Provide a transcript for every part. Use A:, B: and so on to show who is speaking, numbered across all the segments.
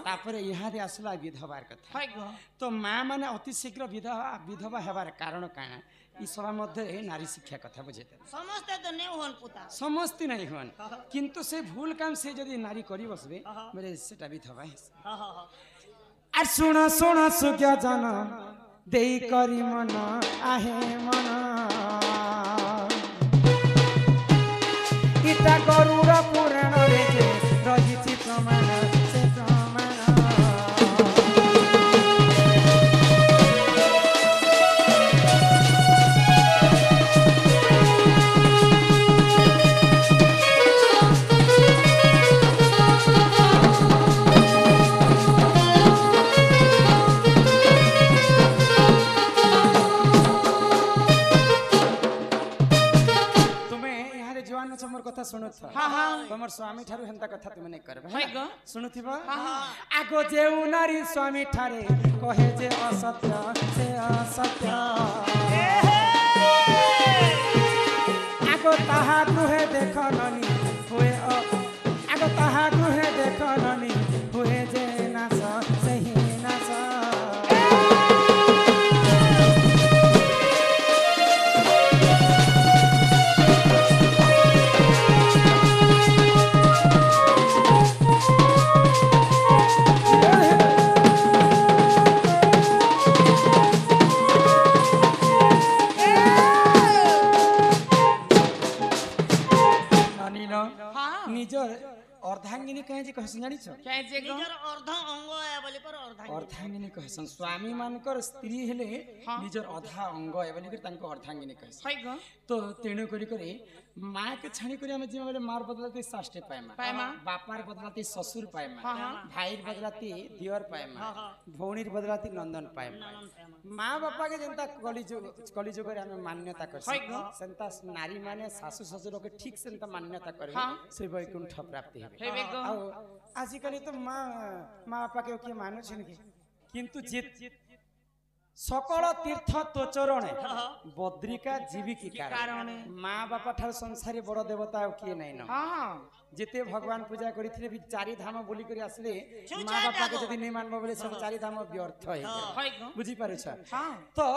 A: तापर यहाँ आसला विधवार कथा तो माँ माने अति शीघ्र विधवा हेबार कारण काना ई सभा मध्य नारी शिक्षा कथा बुझे
B: समस्ते तो नहीं होन पुता
A: समस्ते नहीं होन किंतु से भूल काम से यदि नारी करी बसबे मेरे सेटा विधवा है आ सुन सुन सुज्ञ जन देई करी मन आहे मन इता गरुड़ पुराण रे जे रहिछि प्रमाण से प्रमाण मोर कथा सुनुथ तमर स्वामी ठारू हेंता कथा तुम नहीं करबे सुनुथिबा आगो जेउ नारी स्वामी ठारे कहे जे असत्य से असत्य आगो ताहा गुहे देखननी हुए आगो ताहा गुहे देखननी हुए जे नास सही नास निजर अर्धांगिनी कहे जे कहसन जानि छ
B: कहे जे निजर अर्ध अंग है बोली पर
A: अर्धांगिनी कहसन स्वामी मानकर स्त्री हेले निजर आधा अंग है बोली कर तांको अर्धांगिनी कहसन तो तेणु करी करे माँ के छाणी करी हम जे मार बदलाते साष्टे पाएमा बापार बदलाते ससुर पाएमा भाईर बदलाते दियर पाएमा भौणीर बदलाते नंदन पाएमा माँ बापा के जनता कलिजुग रे हम मान्यता करसन संता नारी माने सासु ससुर के ठीक संता मान्यता करे से वैकुंठ प्राप्ति हेबे आजिकली तो माँ बापा के मानु छन कि किंतु सकल तीर्थ तो चरणे बद्रिका जीविकी कारण माँ बापा ठार संसारी बड़ देवता किए नहीं न जिते भगवान पूजा करथिले भी चारि धाम बोली करी आसले माँ बापा के जदी नहीं मानबो बोले सब चारि धाम व्यर्थ है बुझी पारे छ तो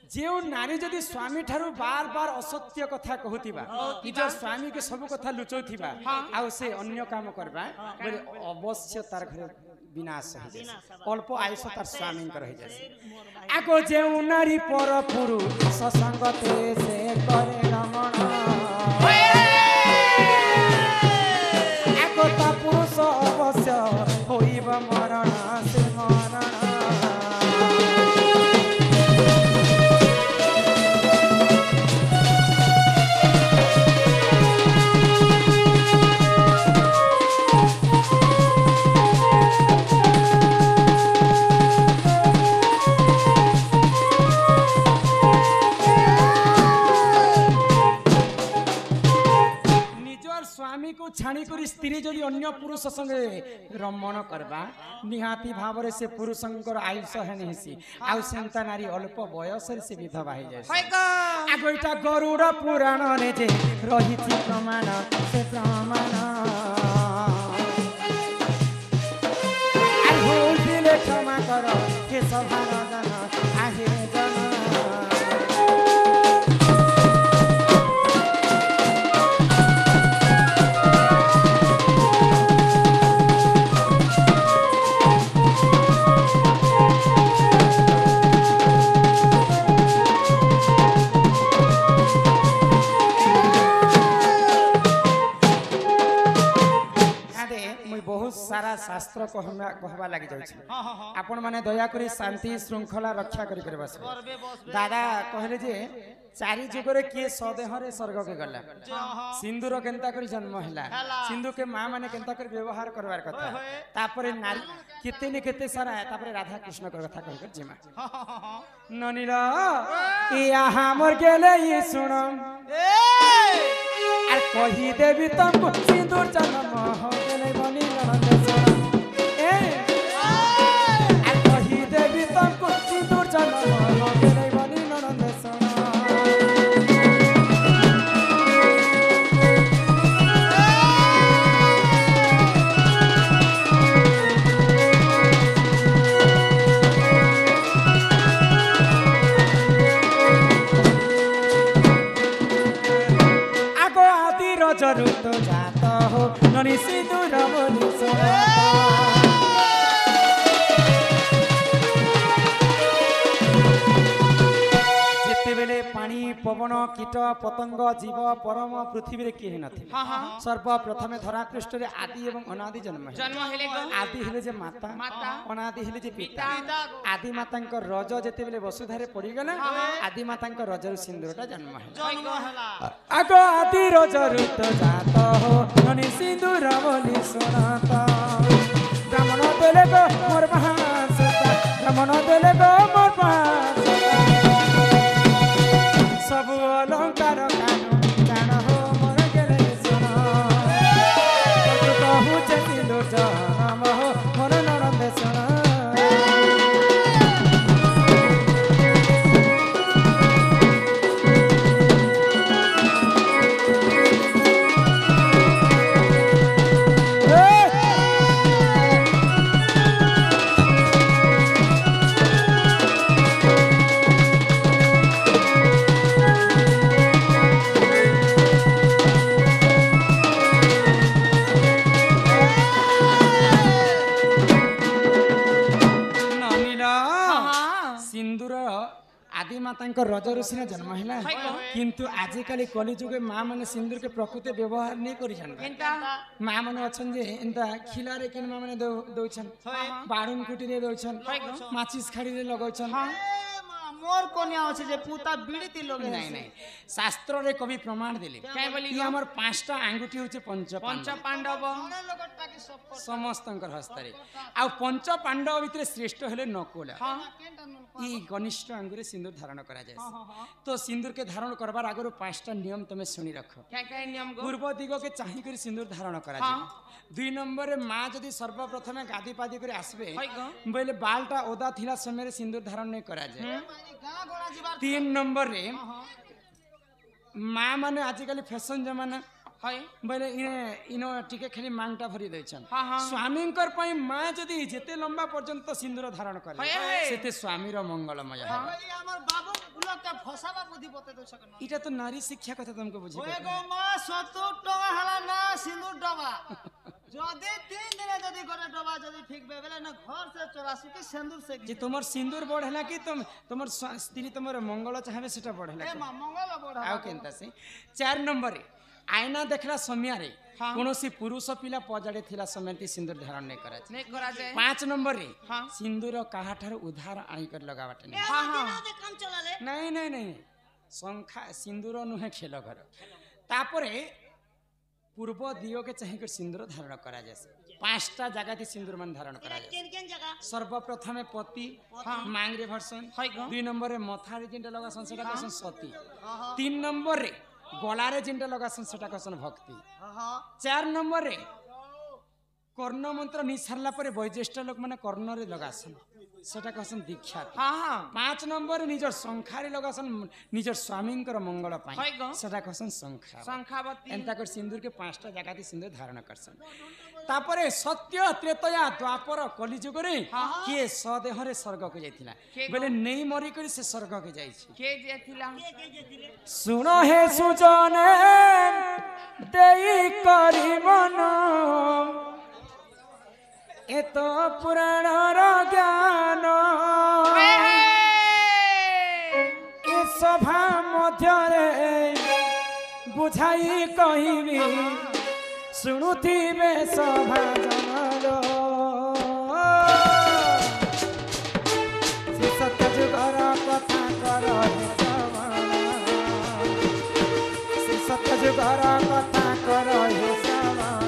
A: जेउ नारी जदी स्वामी ठारू बार बार असत्य कथा कहूतिबा निजर स्वामी के सब कथा लुचौथिबा आ से अन्य काम करबा बोले अवश्य तार घर विनाश हो अल्प आयुष तार स्वामी कर रही जाए आगो जेउ नारी पर पुरुष ससंगते से करे रमण आगो ता पुरुष अवश्य होइब मरण से मरण को छाणी करी स्त्री जदि अन्य पुरुष संगे रमण करबा निहाती भाव रे से पुरुषंकर आयुष है नहीं आउ सेंता नारी अल्प बयस रे से विधवा हो जाय आगो इटा गरुड़ पुराण रे जे रहिछि प्रमाण से प्रमाण आ भूल दिले क्षमा कर हे सभा जन आहे जन सारा शास्त्र कहवा लगी जाउछि आपण माने दया करी शांति श्रृंखला रक्षा करी करे बस दादा कहले जे चारि जुग रे किए सदेह रे स्वर्ग के गला सिंदूर केनता करी जन्म हैला सिंदूर के मां माने केनता करी व्यवहार करवार कथा तापरे नारी केते ने केते सारा तापरे राधा कृष्ण कर कथा कह कर जिमा ननीला या हमर गेले ये सुनम आ कहि देवी तुमको सिंदूर जन्म हो गेले बनी नंद ए आ कहि देवी तुमको सिंदूर जन्म हो गेले बनी नंद धनी सिंदूर बोली सोना बेले पानी पवन कीट पतंग जीव परम पृथ्वी किए नथिले सर्वप्रथम धरापृष्ठ आदि एवं अनादि जन्म आदि हेले जे माता अनादि हेले जे पिता आदि माता रज जेते बेले वसुधारे पड़गला आदि माता रजर सिंदूरटा जन्म आग आदि रजर तो जात हो धनी सिंदूर बोली सोनात ब्राह्मण देले गो मोर महासता ब्राह्मण देले गो मोर महासता सब अलंकार कान हो मोर गेले सोना कहू जे सिंदूर नाम हो मोर नरंदे सोना आदि माता रजर सिना जन्म है किंतु आजिकल कलिजुगे माँ मैंने सिंदूर के प्रकृति व्यवहार नहीं कर माँ मैंने अच्छा खिलारे कि माँ मैंने दौन बाड़ून कुटी दौन माचिस खाड़ी लगौन
B: मोर कोनिया अछि जे पुता बीड़ी लगे
A: नहीं नहीं शास्त्र रे कवि प्रमाण देले काय बोली कि हमर पांचटा आंगुठी होचे पंच पांडव समस्तंकर हस्तारे आ पंच पांडव भितरे श्रेष्ठ हेले नकुल ई घनिष्ठ अंगुरे सिंदूर धारण करा जाय तो सिंदूर के धारण करबार आगरो पांचटा नियम तमे सुनी रखो
B: काय नियम
A: पूर्व दिगो के चाहि करी सिंदूर धारण करा जाय दुई नंबर रे मां जदी सर्वप्रथम गादी पादी करे आसबे बोले बालटा ओदा थिला समय सिंदूर धारण नहीं करा जाय 3 नंबर रे माँ माने आजिकल फैशन जमाना बोले इनो टिके खाली मांगटा भरी दैछन स्वामी माँ जदि जेते लंबा पर्यंत सिंदूर धारण करे सेते स्वामीर मंगलमय
B: हमर बाबू लोग का फसाबा बुद्धि बते दो सकन
A: इटा तो नारी शिक्षा कथा तुमको बुझी
B: ओए गो मां 70 टका हला ना सिंदूर डबा जदि 3 दिन जदि करे डबा जदि ठीक बेले ना घर से 84 के सिंदूर से
A: जे तुमर सिंदूर बढ़ला कि तुमर स्त्री तुमर मंगल चाहे सेटा बढ़ला
B: ए मां मंगल बढ़ा
A: आउ केनता से 4 नंबर रे आईना देखला समय रे कोनोसी पुरुष पिला पजाड़े थिला समय सिंदूर धारण नहीं करा जाय 5 नंबर रे सिंदूर काहा ठार उधार आनी कर लगावट नहीं नहीं नहीं संख्या सिंदूर नुहे खेल घर तापरे पूर्व दियो के चाहि कर सिंदूर धारण करा जाय 5टा जगह थी सिंदूर मन धारण करा जाय सर्वप्रथम पति मांग रे भरसन 2 नंबर रे मथा रे जिंटा लगासन सेटा कहसन सती 3 नंबर रे गला रे जिंटा लगासन सेटा कहसन भक्ति 4 नंबर रे कर्ण मंत्र नि सारला परे वैज्येष्ठ लोक माने कर्ण रे लगासन सेटा कहसन दीक्षा 5 नंबर रे निजर संखारी लगासन निजर स्वामींकर मंगल पाई सेटा कहसन संखावती एंता कर सिंदूर के 5टा जगह थी सिंदूर धारण करसन तापरे सत्य त्रेतया द्वापर कलिजुग रे के सदेह रे स्वर्ग को जाइथिला बोले नहीं मरी कर से स्वर्ग के जाई छी के जाइथिला सुनो हे सुजने देई करी मन एतो पुराण रो ज्ञान ए सभा मध्य रे बुझाई कहिबी शुणुथिबे सभा जनलो से सत्य जुगर कथा कर से सत्य जुगर कथा कर हे श्रवण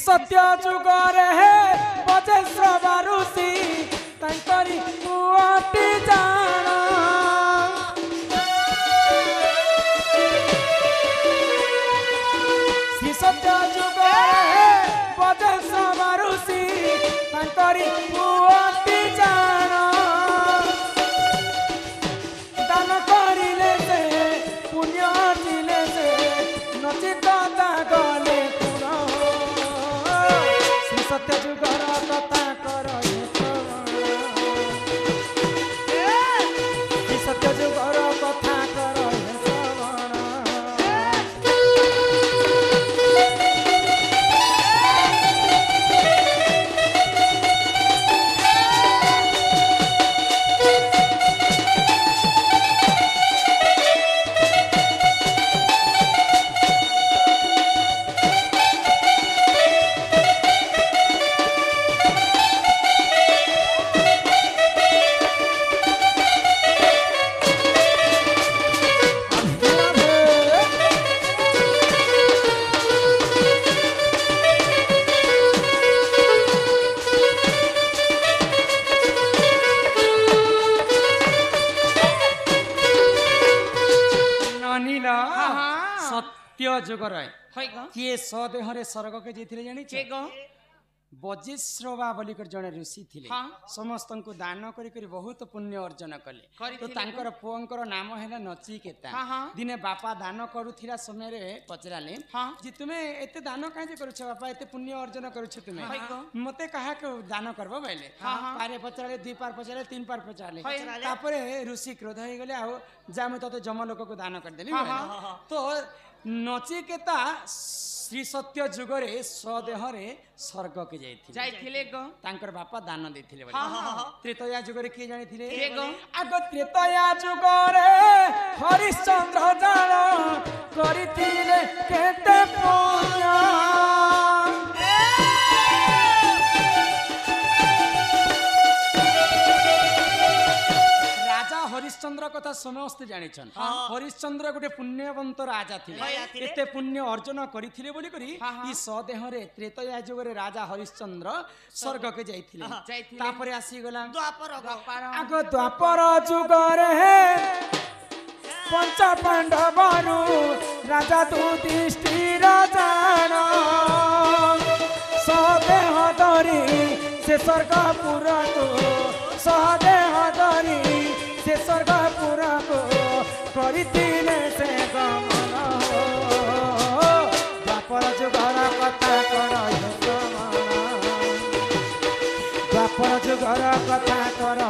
A: सत्य जुगर है बजे श्रवारुषि तंकरी କରି ପୁଅଟି ଜାଣ ଦାନ କରିଲେ ସେ ପୁଣ୍ୟ ଥିଲେ ସେ ନଚିତ ଗଲେ କୁଣ ଶ୍ରୀ ସତ୍ୟ ଯୁଗର କଥା କର ଶ୍ରୀ ସତ୍ୟ ଯୁଗର କଥା କର ଯୁଗର କିଏ ସଦେହରେ ସ୍ୱର୍ଗକେ ଯାଇଥିଲେ ଜାଣିଛ ବଜିଶ୍ରବା ବୋଲିକରି ଜଣେ ଋଷି ଥିଲେ ସମସ୍ତଙ୍କୁ ଦାନ କରି ବହୁତ ପୁଣ୍ୟ ଅର୍ଜନ କଲେ ତ ତାଙ୍କର ପୁଅଙ୍କର ନାମ ହେଲା ନଚିକେତା ଦିନେ ବାପା ଦାନ କରୁଥିଲା ସମୟରେ ପଚରାଲେ ଯେ ତୁମେ ଏତେ ଦାନ କାହିଁକି କରୁଛ ବାପା ଏତେ ପୁଣ୍ୟ ଅର୍ଜନ କରୁଛ ତୁମେ ମତେ କାହାକୁ ଦାନ କରବ ବୋଇଲେ ପାରେ ପଚାରିଲେ 2 ପାର ପଚାରିଲେ 3 ପାର ପଚାରିଲେ ତାପରେ ଋଷି କ୍ରୋଧ ହେଇଗଲେ ଆଉ ଯା ମୁଁ ତତେ ଯମ ଲୋକକୁ ଦାନ କରିଦେଲି ତ ନଚିକେତା ଶ୍ରୀ ସତ୍ୟ ଯୁଗରେ ସ୍ୱଦେହରେ ସ୍ୱର୍ଗକେ ଯାଇଥିଲେ ତାଙ୍କର ବାପା ଦାନ ଦେଇଥିଲେ ତ୍ରେତୟା ଯୁଗରେ କିଏ ଜାଣିଥିଲେ ଆଗ ତ୍ରେତୟା ଯୁଗରେ ହରିଶ୍ଚନ୍ଦ୍ର ଜାଣ କରିଥିଲେ କେତେ ପୁଣ୍ୟ हरिश्चंद्र कथा समस्त जानिछन हरिश्चंद्र गोटे पुण्यवंत राजा थिले एते पुण्य अर्जन करिथिले बोली करी ई सदेहरे त्रेतया जुगरे राजा हरिश्चंद्र स्वर्ग के जाइथिले तापरे आसी गला द्वापर आगो द्वापर जुगरे पंच पांडवरु राजा युधिष्ठिर जान सदेह धरी से स्वर्गपुर को सदेह धरी से स्वर्गपुर को करिथिले से गमन द्वापर जुगर कथा कर द्वापर जुगर कथा कर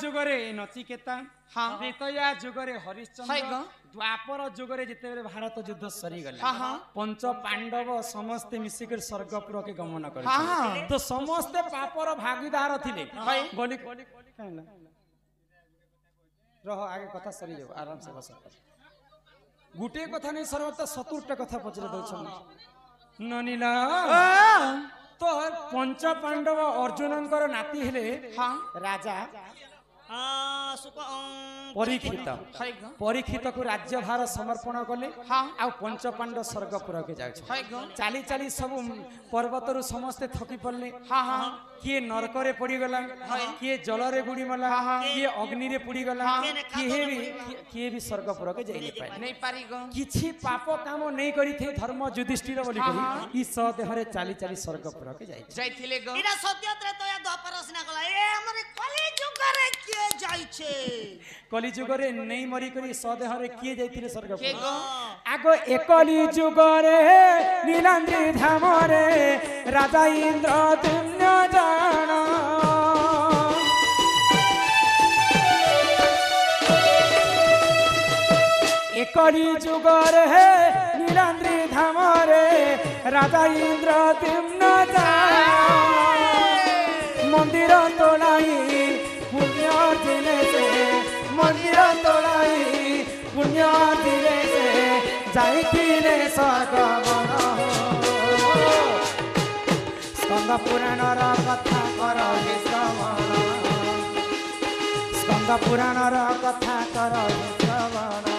A: जुगरे नचिकेता त्रेतया जुगरे हरिश्चंद्र द्वापर जुगरे जिते भारत युद्ध सरी गले पंच पांडव समस्ते मिसिकर स्वर्गपुर के गमन कर तो समस्ते पापर भागीदार थिले बोली रह आगे कथा सरी जाओ आराम से बस गुटे कथा नहीं सर्वत 70टा कथा पचरे दउछन ननीला तो पंच पांडव अर्जुनंकर नाती हेले राजा परीक्षित को राज्यभार समर्पण कले आ पंच पांडव स्वर्गपुर के जाछ चाली चाली सब पर्वत रु समस्ते थकी पड़ले किए नरक रे पड़ी गला किए जल रे बुड़ी मला किए अग्नि रे पुड़ी गला किए भी स्वर्गपुर के जाई नहीं पारी किछि पाप काम नहीं करी थे धर्म युधिष्ठिर बोली कही ई सदेह रे चाली चाली स्वर्गपुर के जाइथिले गो इरा सत्य त्रेतया द्वापर सिना गला ए हमरे कली जुग रे के जाइछे कली जुग रे नहीं मरी करी सदेह रे किए जाइथिले स्वर्गपुर आगो एकली जुग रे नीलांद्री धाम रे राजा इंद्र दुन्य जान एकली जुग रे नीलांद्री धाम रे राजा इंद्र दुन्य जान मंदिर तोलाई पुण्य दिले से मंदिर तोलाई पुण्य दिले से जाइथिले स्वर्ग मन ସ୍କନ୍ଦ ପୁରାଣର କଥା କର ହେ ଶ୍ରବଣ ସ୍କନ୍ଦ ପୁରାଣର କଥା କର ହେ ଶ୍ରବଣ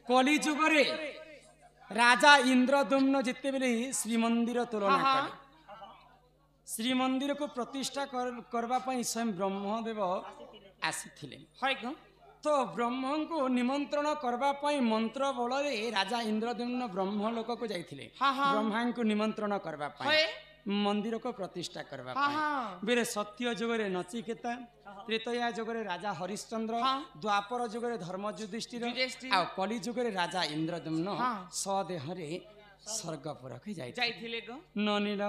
A: कली जुगरे राजा इंद्रदम्न जिते बेले श्रीमंदिर तुलना कले श्रीमंदिर को प्रतिष्ठा करबा पई स्वयं ब्रह्मदेव आसीथिले तो ब्रह्म को निमंत्रण करबा पई मंत्र बल रे राजा इंद्रदम्न ब्रह्मलोक को जाइथिले ब्रह्मा को निमंत्रण करबा पई मंदिर को प्रतिष्ठा करबा पई बेरे सत्य जुगरे नचिकेता त्रेतया जुगरे राजा हरिश्चंद्र द्वापर जुगरे धर्म युधिष्ठिर आ कली जुगरे राजा इंद्रदम्न सदेह रे स्वर्गपुर के जाइथिले ननील